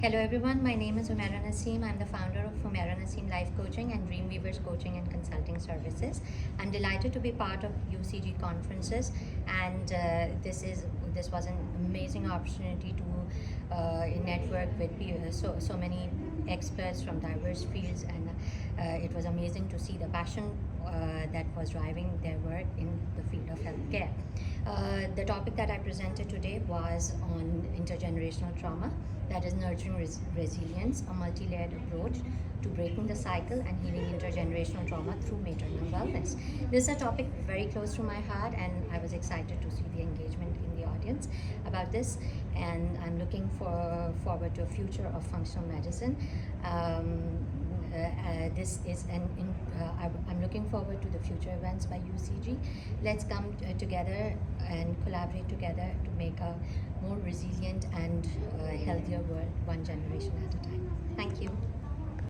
Hello everyone, my name is Humaira Nasim. I'm the founder of Humaira Nasim Life Coaching and Dreamweavers Coaching and Consulting Services. I'm delighted to be part of UCGConferences, and this was an amazing opportunity to network with so many experts from diverse fields, and it was amazing to see the passion that was driving their work in the field of healthcare. The topic that I presented today was on intergenerational trauma, that is nurturing resilience, a multi-layered approach to breaking the cycle and healing intergenerational trauma through maternal wellness. This is a topic very close to my heart, and I was excited to see the engagement in the audience about this, and I'm looking forward to a future of functional medicine. This is I'm looking forward to the future events by UCG. Let's come together and collaborate together to make a more resilient and healthier world, one generation at a time. Thank you.